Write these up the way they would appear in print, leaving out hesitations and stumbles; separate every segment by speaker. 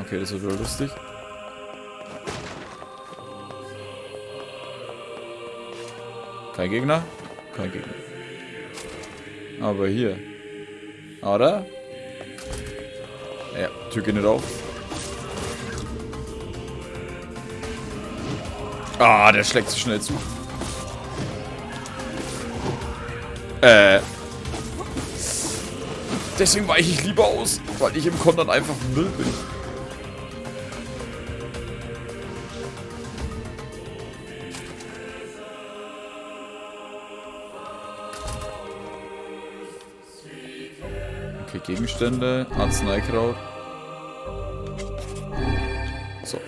Speaker 1: Okay, das wird wieder lustig. Kein Gegner? Kein Gegner. Aber hier. Oder? Ja, Tür geht nicht auf. Ah, der schlägt sich schnell zu. Deswegen weiche ich lieber aus, weil ich im Kontern einfach Müll bin. Okay, Gegenstände, Arzneikraut. So.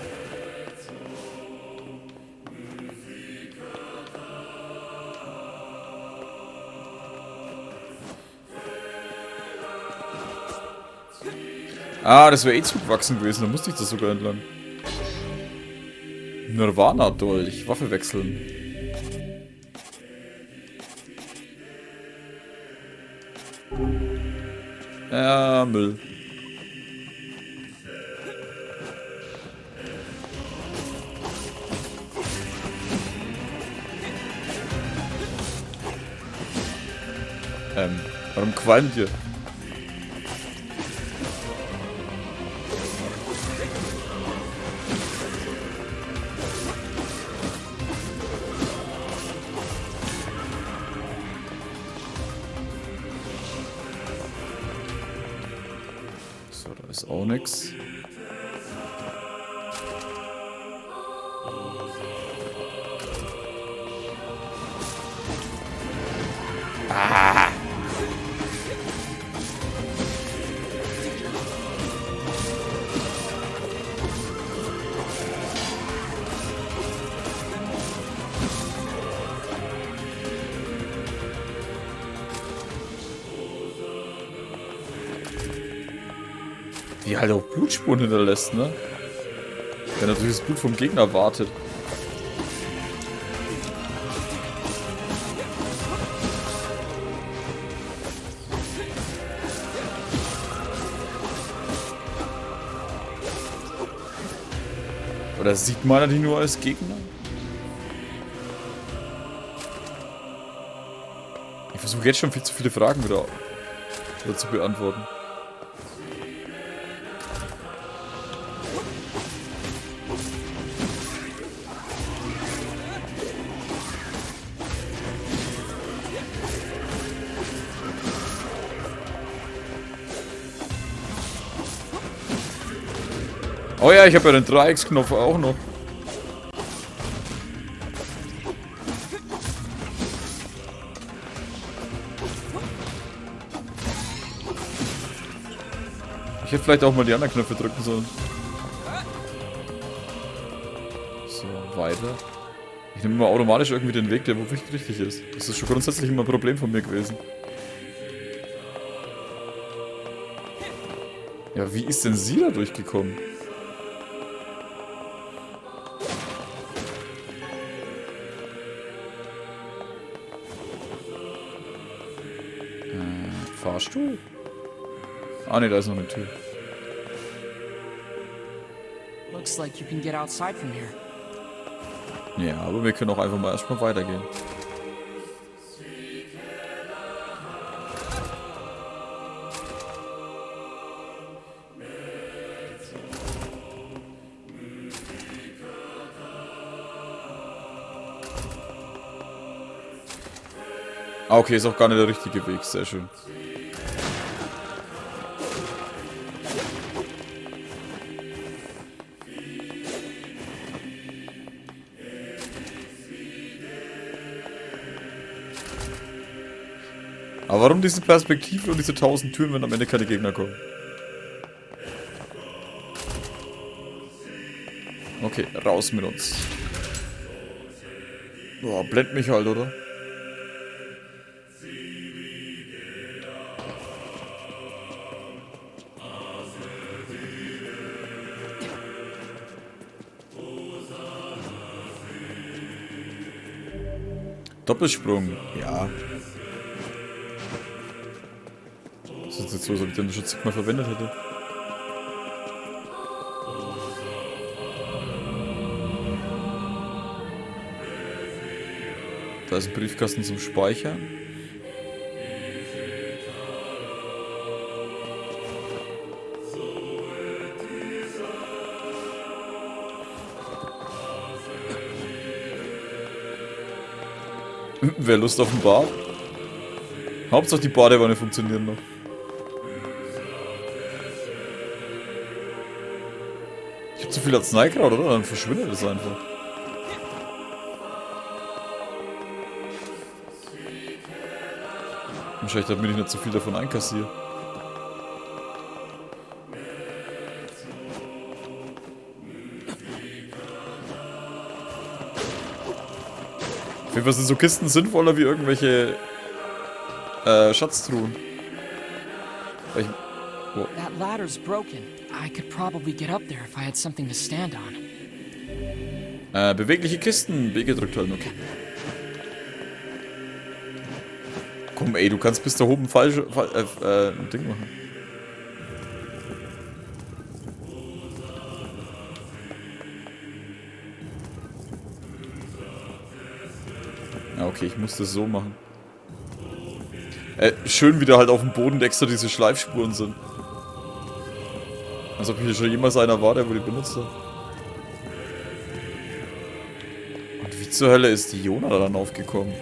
Speaker 1: Ah, das wäre eh zugewachsen gewesen, da musste ich das sogar entlang. Nirvana-Dolch, Waffe wechseln. Ja, Müll. Warum qualmt ihr? So, da ist auch nix. Ah! Die halt auch Blutspuren hinterlässt, ne? Wenn natürlich das Blut vom Gegner wartet. Oder sieht man die nur als Gegner? Ich versuche jetzt schon viel zu viele Fragen wieder zu beantworten. Oh ja, ich habe ja den Dreiecksknopf auch noch. Ich hätte vielleicht auch mal die anderen Knöpfe drücken sollen. So, weiter. Ich nehme mal automatisch irgendwie den Weg, der wo richtig ist. Das ist schon grundsätzlich immer ein Problem von mir gewesen. Ja, wie ist denn sie da durchgekommen? Fahrstuhl? Ah ne, da ist noch eine Tür.
Speaker 2: Looks like you can get outside from here.
Speaker 1: Ja, aber wir können auch einfach mal erstmal weitergehen. Ah, okay, ist auch gar nicht der richtige Weg, sehr schön. Aber warum diese Perspektive und diese 1000 Türen, wenn am Ende keine Gegner kommen? Okay, raus mit uns. Boah, blend mich halt, oder? Doppelsprung, ja. Das ist jetzt so, als ob ich den schon zigmal verwendet hätte. Da ist ein Briefkasten zum Speichern. Wer Lust auf ein Bad? Hauptsache die Badewanne funktioniert noch. Ich hab zu viel Arzneikraut, oder? Dann verschwindet es einfach. Wahrscheinlich, damit ich nicht so viel davon einkassiere. Auf jeden Fall sind so Kisten sinnvoller wie irgendwelche Schatztruhen. Weil
Speaker 2: That ladder's broken. I could probably get up there if I had something to stand on.
Speaker 1: Bewegliche Kisten, B gedrückt halten, okay. Komm ey, du kannst bis da oben ein Ding machen. Ja, okay, ich muss das so machen. Schön, wie da halt auf dem Boden extra diese Schleifspuren sind. Als ob hier schon jemals einer war, der wohl die benutzt hat. Und wie zur Hölle ist die Jona dann aufgekommen?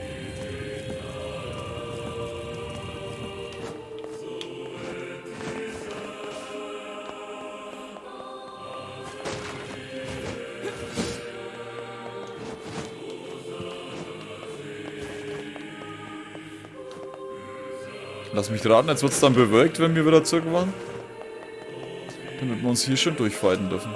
Speaker 1: Lass mich raten, jetzt wird es dann bewölkt, wenn wir wieder zurück waren. Damit wir uns hier schön durchfighten dürfen.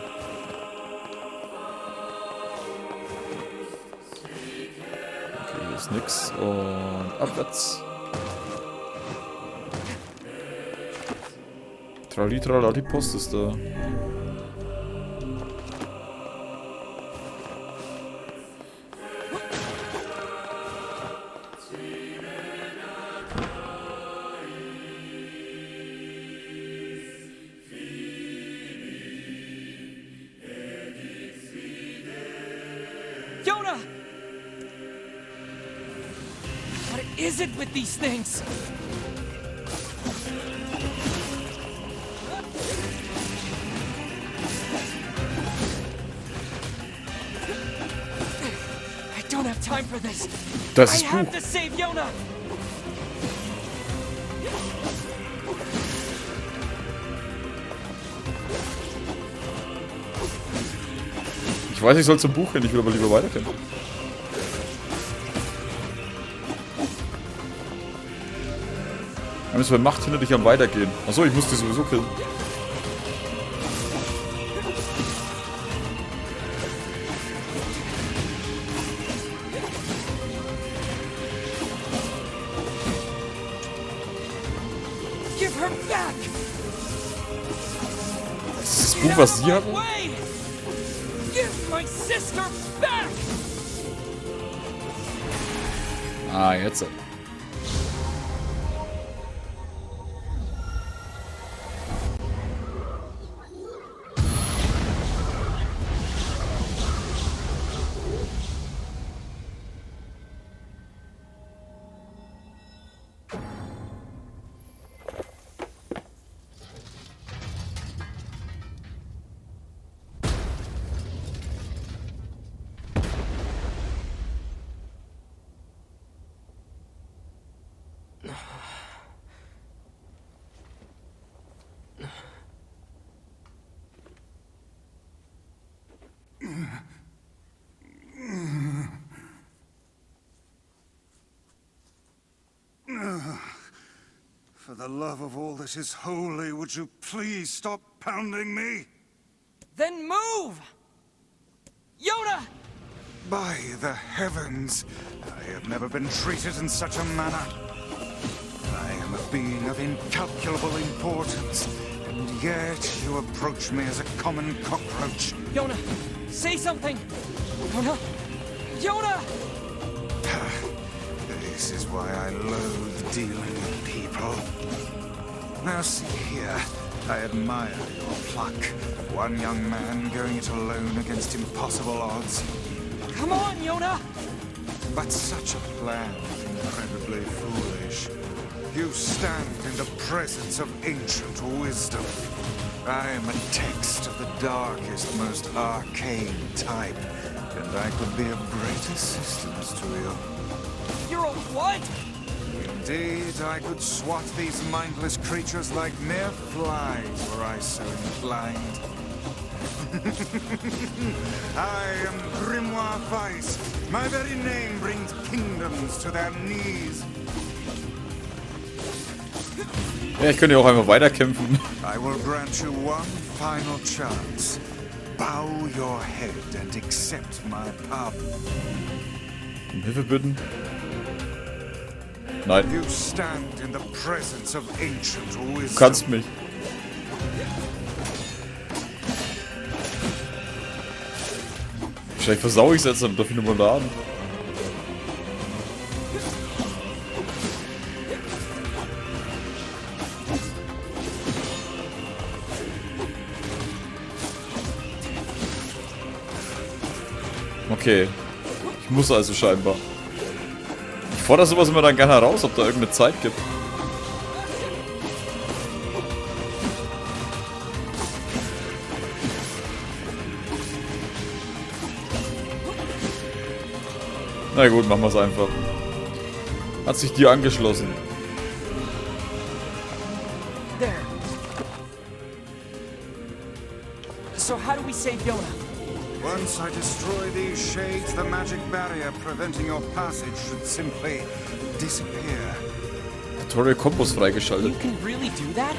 Speaker 1: Okay, hier ist nix. Und abwärts. Tralli, die Post ist da.
Speaker 2: Yona! What is it with these things? I don't have time for this.
Speaker 1: Das ist
Speaker 2: I have
Speaker 1: Buch.
Speaker 2: to save Yona!
Speaker 1: Ich weiß, ich soll zum Buch gehen, ich will aber lieber weitergehen. Dann müssen wir Macht hinter dich am Weitergehen. Achso, ich muss die sowieso killen.
Speaker 2: Give her back!
Speaker 1: Das ist das Buch, was sie hat?
Speaker 2: Way! Give my sister back!
Speaker 1: Ah, jetzt.
Speaker 3: For the love of all that is holy, would you please stop pounding me?
Speaker 2: Then move! Yona!
Speaker 3: By the heavens, I have never been treated in such a manner. I am a being of incalculable importance, and yet you approach me as a common cockroach.
Speaker 2: Yona, say something! Yona! Yona!
Speaker 3: This is why I loathe dealing with people. Now see here, I admire your pluck. One young man going it alone against impossible odds.
Speaker 2: Come on, Yona!
Speaker 3: But such a plan is incredibly foolish. You stand in the presence of ancient wisdom. I am a text of the darkest, most arcane type, and I could be of great assistance to you.
Speaker 2: You're a what?
Speaker 3: Indeed, I could swat these mindless creatures like mere flies were I so inclined. I am Grimoire Weiss. My very name brings kingdoms to their knees.
Speaker 1: Ja, ich könnte ja auch einfach weiterkämpfen.
Speaker 3: I will grant you one final chance. Bow your head and accept my pardon.
Speaker 1: Um Hilfe bitten? Nein.
Speaker 3: You stand in the presence of ancient
Speaker 1: Du
Speaker 3: wisdom.
Speaker 1: kannst mich. Wahrscheinlich versau ich es jetzt, dann darf ich nochmal laden. Okay. Ich muss also scheinbar. Ich fordere sowas immer dann gerne heraus, ob da irgendeine Zeit gibt. Na gut, machen wir es einfach. Hat sich dir angeschlossen.
Speaker 2: There. So how do we save Yona?
Speaker 3: Once I destroy these shades, the magic barrier preventing your passage should simply disappear.
Speaker 1: Tutorial Kombos freigeschaltet.
Speaker 2: You can really do that?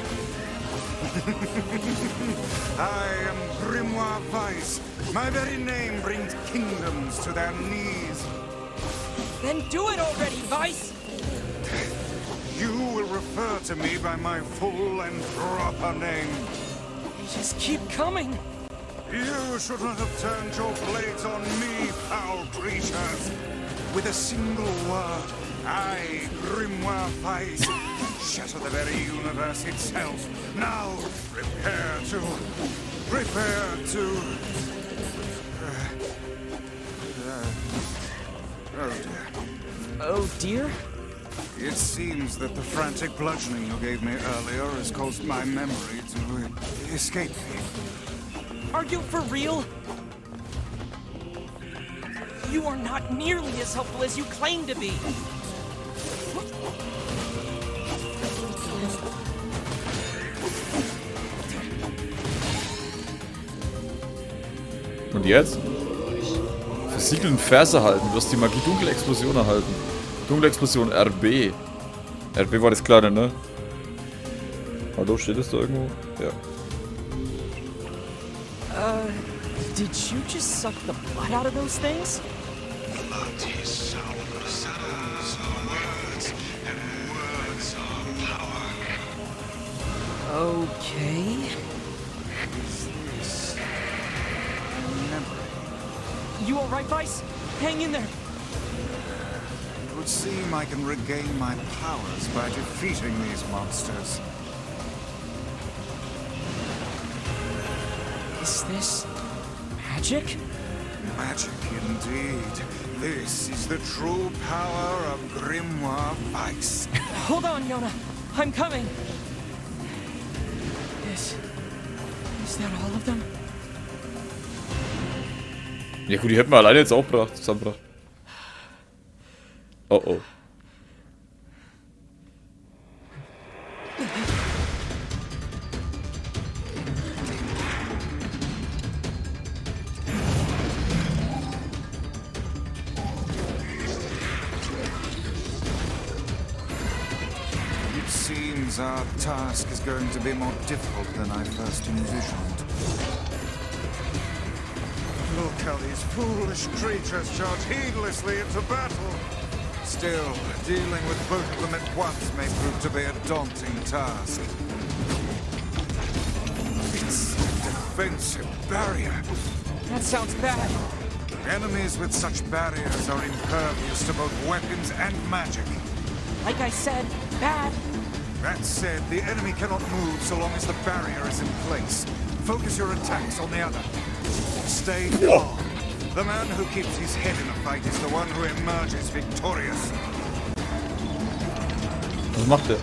Speaker 3: I am Grimoire Weiss. My very name brings kingdoms to their knees.
Speaker 2: Then do it already, Vice!
Speaker 3: You will refer to me by my full and proper name.
Speaker 2: They just keep coming.
Speaker 3: You should not have turned your blades on me, foul creatures. With a single word, I, Grimoire Weiss, shatter the very universe itself. Now, prepare to... oh dear.
Speaker 2: Oh dear?
Speaker 3: It seems that the frantic bludgeoning you gave me earlier has caused my memory to escape me.
Speaker 2: Are you for real? You are not nearly as helpful as you claim to be.
Speaker 1: Und jetzt? Versiegelten Verse halten. Du hast die Magie Dunkle Explosion erhalten. Dunkle Explosion RB. RB war das Kleine, ne? Hallo, steht es da irgendwo? Ja.
Speaker 2: Did you just suck the blood out of those things? Okay. You alright, Vice? Hang in there.
Speaker 3: It would seem I can regain my powers by defeating these monsters.
Speaker 2: Is this magic?
Speaker 3: Magic indeed. This is the true power of Grimoire Weiss.
Speaker 2: Hold on, Yona. I'm coming. Is that all of them?
Speaker 1: Ja gut, die hätten wir alleine jetzt auch zusammengebracht. Oh oh.
Speaker 3: It seems our task is going to be more difficult than I first envisioned. Look how these foolish creatures charge heedlessly into battle. Still, dealing with both of them at once may prove to be a daunting task. It's a defensive barrier.
Speaker 2: That sounds bad.
Speaker 3: Enemies with such barriers are impervious to both weapons and magic.
Speaker 2: Like I said, bad.
Speaker 3: That said, the enemy cannot move so long as the barrier is in place. Focus your attacks on the other. Stay calm. The man who keeps his head in a fight is the one who emerges victorious.
Speaker 1: Was macht der?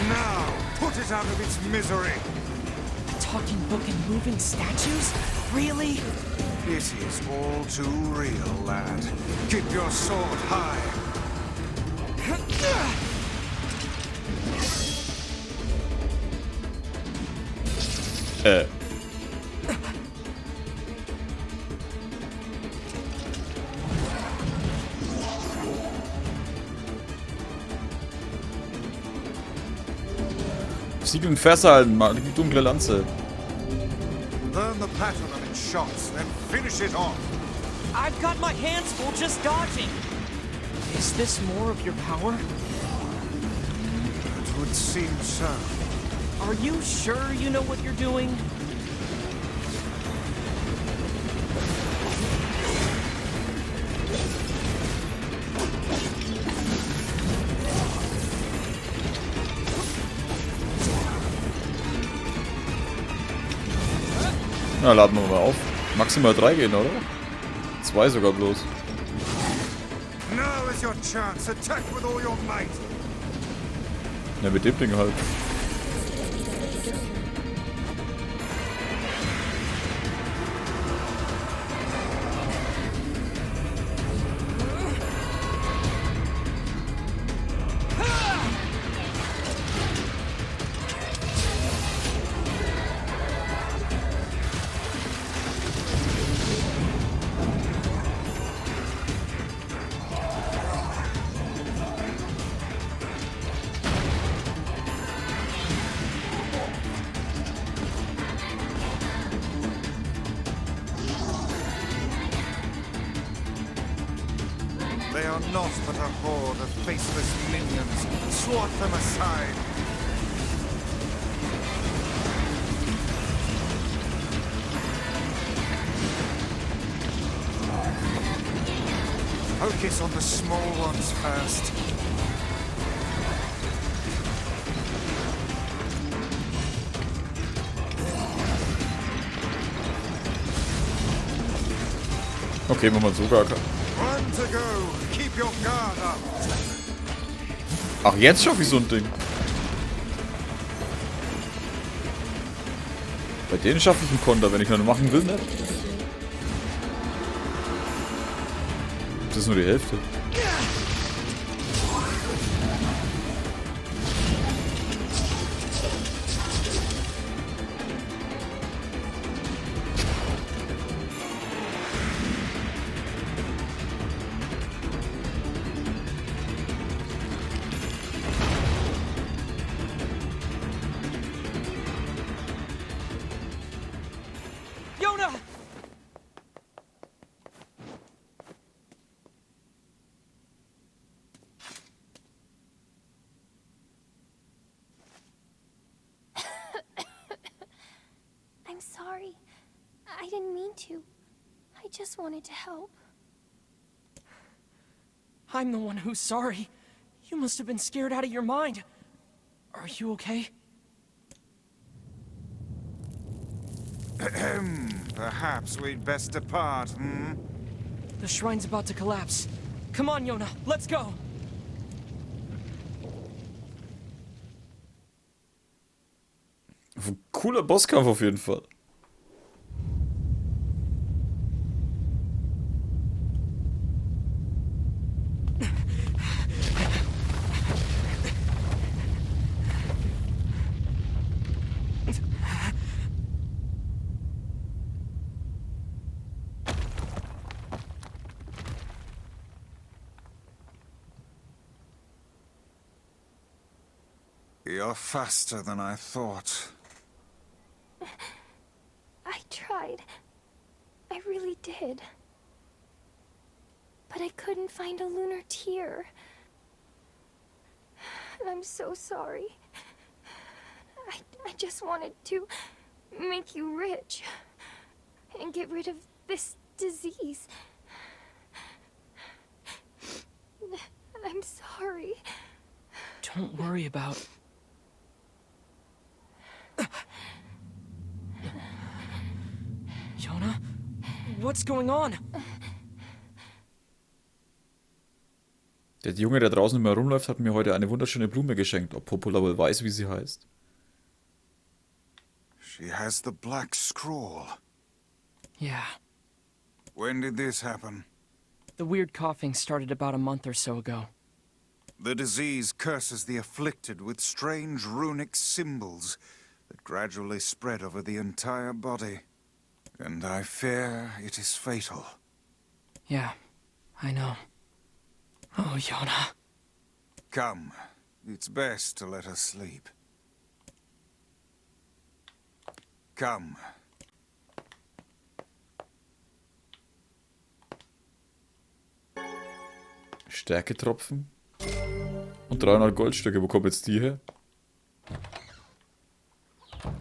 Speaker 3: Now, put it out of its misery.
Speaker 2: Talking book and moving statues? Really?
Speaker 3: It is all too real, lad. Keep your sword high.
Speaker 1: Siegel und festhalten, mal die dunkle Lanze.
Speaker 3: Learn the pattern of its shots, then finish it off.
Speaker 2: I've got my hands full just dodging. Is this more of your power?
Speaker 3: It would seem so.
Speaker 2: Are you sure you know what you're doing?
Speaker 1: Na, laden wir mal auf. Maximal 3 gehen, oder? 2 sogar bloß.
Speaker 3: Now is your chance. Attack with all your might.
Speaker 1: Ja, mit dem Ding halt.
Speaker 3: They are not but a horde of faceless minions. Swat them aside. Focus on the small ones first.
Speaker 1: Okay, wenn man so gar kann.
Speaker 3: One to go. Keep your guard up.
Speaker 1: Ach, jetzt schaffe ich so ein Ding. Bei denen schaffe ich einen Konter, wenn ich nur machen will, ne? Das ist nur die Hälfte.
Speaker 2: Yona!
Speaker 4: I'm sorry. I didn't mean to. I just wanted to help.
Speaker 2: I'm the one who's sorry. You must have been scared out of your mind. Are you okay?
Speaker 3: Perhaps we'd best depart, hmm?
Speaker 2: The shrine's about to collapse. Come on, Yona, let's go!
Speaker 1: Cooler Bosskampf auf jeden Fall.
Speaker 3: You're faster than I thought.
Speaker 4: I tried. I really did. But I couldn't find a lunar tear. I'm so sorry. I just wanted to make you rich and get rid of this disease. I'm sorry.
Speaker 2: Don't worry about What's going on?
Speaker 1: Der Junge, der draußen immer rumläuft, hat mir heute eine wunderschöne Blume geschenkt. Ob Popola wohl weiß, wie sie heißt?
Speaker 3: She has the Black Scrawl.
Speaker 2: Yeah.
Speaker 3: When did this happen?
Speaker 2: The weird coughing started about a month or so ago.
Speaker 3: The disease curses the afflicted with strange runic symbols that gradually spread over the entire body. And I fear it is fatal.
Speaker 2: Yeah, I know. Oh, Yona.
Speaker 3: Come, it's best to let her sleep. Come.
Speaker 1: Stärketropfen. Und 300 Goldstücke. Wo kommen jetzt die her?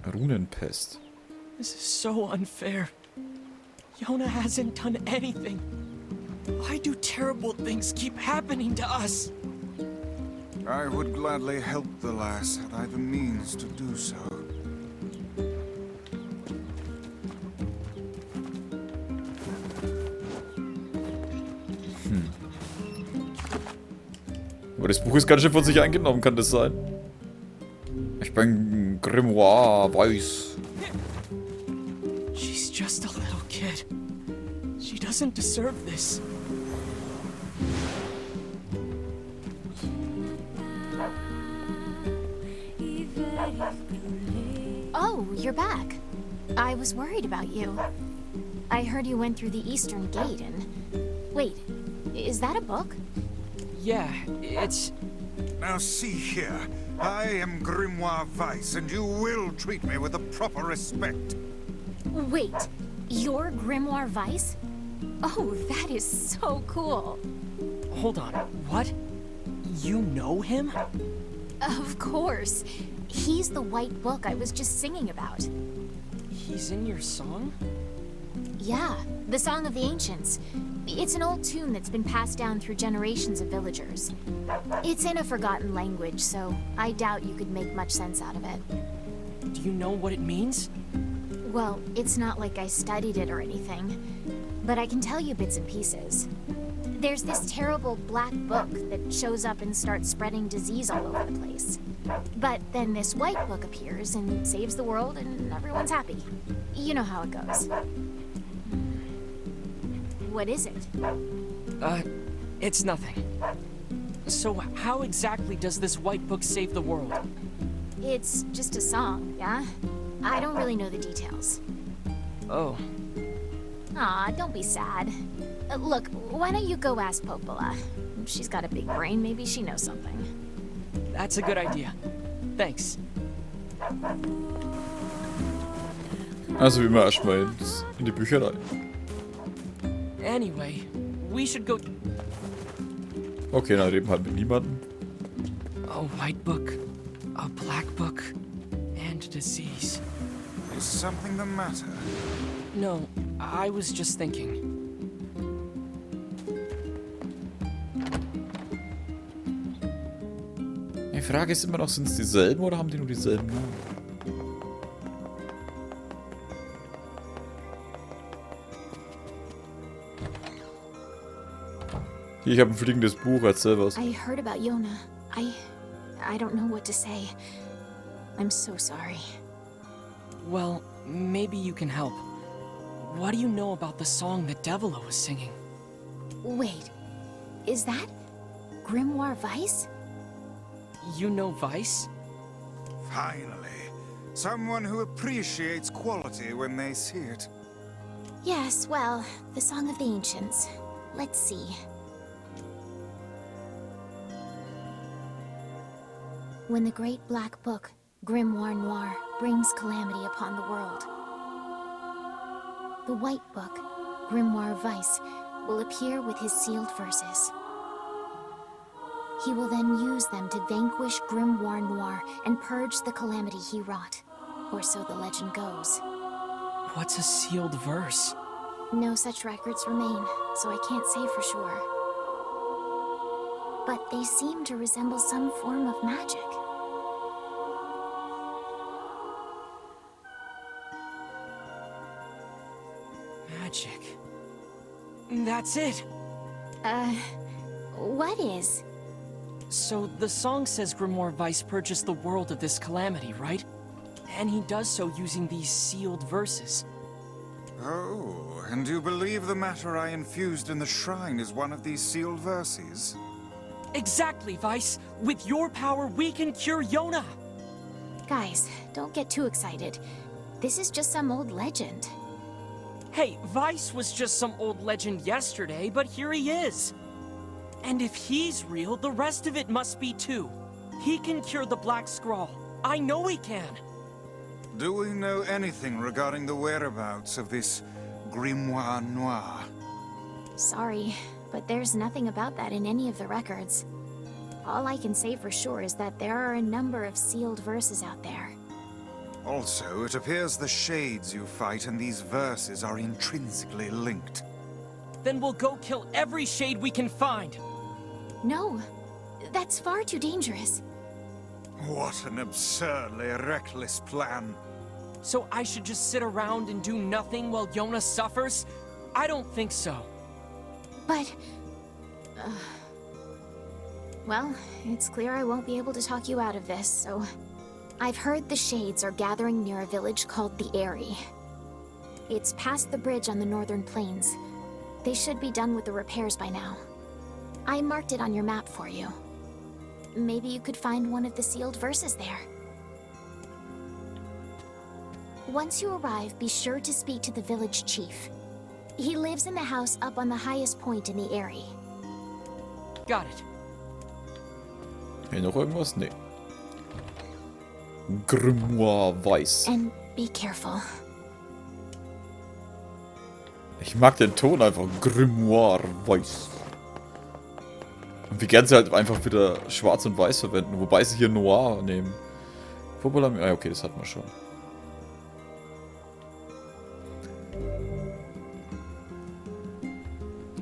Speaker 1: Runenpest.
Speaker 2: This is so unfair. Yona hasn't done anything. Why do terrible things keep happening to us?
Speaker 3: I would gladly help the lass had I the means to do so.
Speaker 1: Aber das Buch ist ganz schön von sich eingenommen, kann das sein? Ich bin Grimoire weiß.
Speaker 2: She's just a little kid. She doesn't deserve this.
Speaker 5: Oh, you're back. I was worried about you. I heard you went through the Eastern Gate and... Wait, is that a book?
Speaker 2: Yeah, it's...
Speaker 3: Now see here, I am Grimoire Weiss, and you will treat me with the proper respect.
Speaker 5: Wait, you're Grimoire Weiss? Oh, that is so cool.
Speaker 2: Hold on, what? You know him?
Speaker 5: Of course. He's the white book I was just singing about.
Speaker 2: He's in your song?
Speaker 5: Yeah, the Song of the Ancients. It's an old tune that's been passed down through generations of villagers. It's in a forgotten language, so I doubt you could make much sense out of it.
Speaker 2: Do you know what it means?
Speaker 5: Well, it's not like I studied it or anything, but I can tell you bits and pieces. There's this terrible black book that shows up and starts spreading disease all over the place. But then this white book appears and saves the world and everyone's happy. You know how it goes. What is it?
Speaker 2: It's nothing. So how exactly does this white book save the world?
Speaker 5: It's just a song, yeah? I don't really know the details.
Speaker 2: Oh,
Speaker 5: Aw, don't be sad. Look, why don't you go ask Popola? She's got a big brain, maybe she knows something.
Speaker 2: that's a good idea. Thanks.
Speaker 1: Also wie immer erstmal in die Bücherei.
Speaker 2: Anyway, we should go...
Speaker 1: Okay, dann reden wir halt mit niemandem.
Speaker 2: A white book, a black book, and disease.
Speaker 3: Is something the matter?
Speaker 2: No, I was just thinking.
Speaker 1: Die Frage ist immer noch, sind es dieselben oder haben die nur dieselben Namen? Hier, ich habe ein fliegendes Buch, erzähl was.
Speaker 5: I heard about Yona. I don't know what to say. I'm so sorry.
Speaker 2: Well, maybe you can help. What do you know about the song that Devilo was singing?
Speaker 5: Wait, is that Grimoire Weiss?
Speaker 2: You know Vice?
Speaker 3: Finally, someone who appreciates quality when they see it.
Speaker 5: Yes, well, the Song of the Ancients. Let's see. When the great black book, Grimoire Noir, brings calamity upon the world, the white book, Grimoire Weiss, will appear with his sealed verses. He will then use them to vanquish Grimoire Noir and purge the calamity he wrought. Or so the legend goes.
Speaker 2: What's a sealed verse?
Speaker 5: No such records remain, so I can't say for sure. But they seem to resemble some form of magic.
Speaker 2: Magic. That's it.
Speaker 5: What is?
Speaker 2: So the song says Grimoire Weiss purchased the world of this calamity, right? And he does so using these sealed verses.
Speaker 3: Oh, and you believe the matter I infused in the shrine is one of these sealed verses?
Speaker 2: Exactly, Weiss. With your power, we can cure Yona.
Speaker 5: Guys, don't get too excited. This is just some old legend.
Speaker 2: Hey, Weiss was just some old legend yesterday, but here he is. And if he's real, the rest of it must be too. He can cure the Black Scrawl. I know he can.
Speaker 3: Do we know anything regarding the whereabouts of this Grimoire Noir?
Speaker 5: Sorry, but there's nothing about that in any of the records. All I can say for sure is that there are a number of sealed verses out there.
Speaker 3: Also, it appears the shades you fight and these verses are intrinsically linked.
Speaker 2: Then we'll go kill every shade we can find.
Speaker 5: No, that's far too dangerous.
Speaker 3: What an absurdly reckless plan.
Speaker 2: So I should just sit around and do nothing while Yona suffers? I don't think so.
Speaker 5: But... well, it's clear I won't be able to talk you out of this, so... I've heard the Shades are gathering near a village called the Eyrie. It's past the bridge on the northern plains. They should be done with the repairs by now. I marked it on your map for you. Maybe you could find one of the sealed verses there. Once you arrive, be sure to speak to the village chief. He lives in the house up on the highest point in the Eyrie.
Speaker 2: Got it.
Speaker 1: Hier noch irgendwas? Nee. Grimoire Weiss.
Speaker 5: And be careful.
Speaker 1: Ich mag den Ton einfach. Grimoire Weiss. Und wie gern sie halt einfach wieder Schwarz und Weiß verwenden. Wobei sie hier Noir nehmen. Ah, okay, das hatten wir schon.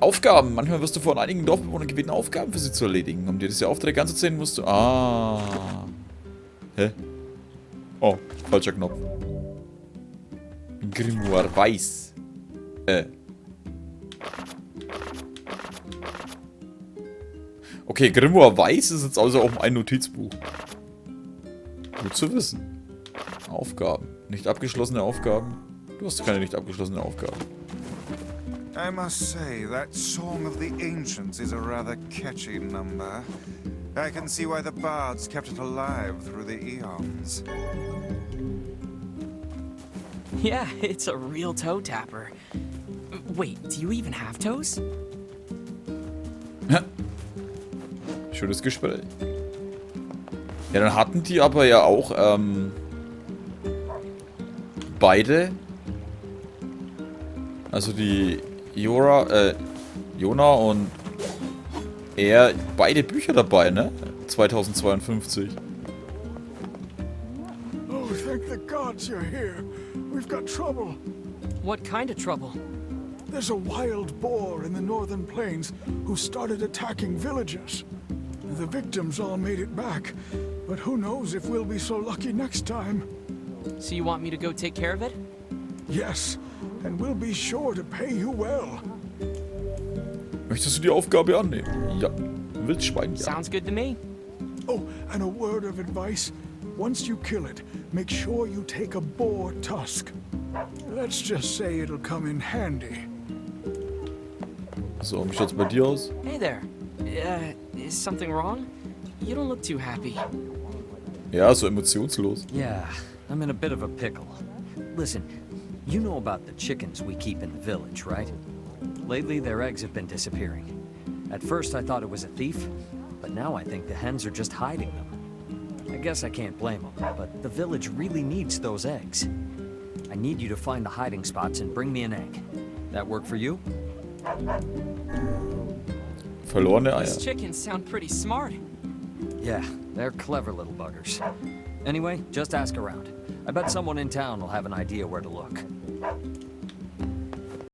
Speaker 1: Aufgaben. Manchmal wirst du von einigen Dorfbewohnern gebeten, Aufgaben für sie zu erledigen. Um dir diese Aufträge anzuzählen, musst du... Ah. Hä? Oh, falscher Knopf. Grimoire Weiss. Okay, Grimoire Weiss ist jetzt also auch ein Notizbuch. Gut zu wissen. Aufgaben. Nicht abgeschlossene Aufgaben. Du hast keine nicht abgeschlossene Aufgaben.
Speaker 3: I must say, that Song of the Ancients is a rather catchy number. I can see why the bards kept it alive through the eons.
Speaker 2: Yeah, it's a real toe tapper. Wait, do you even have toes?
Speaker 1: Schönes Gespräch. Ja, dann hatten die aber ja auch, beide. Also die Yona und er, beide Bücher dabei, ne? 2052.
Speaker 6: Oh, thank the gods you're here. We've got trouble.
Speaker 2: What kind of trouble?
Speaker 6: There's a wild boar in the northern plains who started attacking villagers. The victims all made it back, but who knows if we'll be so lucky next time.
Speaker 2: So you want me to go take care of it?
Speaker 6: Yes, and we'll be sure to pay you well.
Speaker 1: Möchtest du die Aufgabe annehmen? Ja. Wildschwein, ja.
Speaker 2: Sounds good to me.
Speaker 6: Oh, and a word of advice. Once you kill it, make sure you take a boar tusk. Let's just say it'll come in handy.
Speaker 1: So, wie schaut's bei dir aus?
Speaker 2: Hey there. Is something wrong? You don't look too happy.
Speaker 1: Ja, so emotionslos.
Speaker 7: Yeah, I'm in a bit of a pickle. Listen, you know about the chickens we keep in the village, right? Lately, their eggs have been disappearing. At first, I thought it was a thief, but now I think the hens are just hiding them. I guess I can't blame them, but the village really needs those eggs. I need you to find the hiding spots and bring me an egg. That work for you?
Speaker 1: Verlorene Eier.
Speaker 2: These chickens sound pretty smart.
Speaker 7: Yeah, they're clever little buggers. Anyway, just ask around. I bet someone in town will have an idea where to look.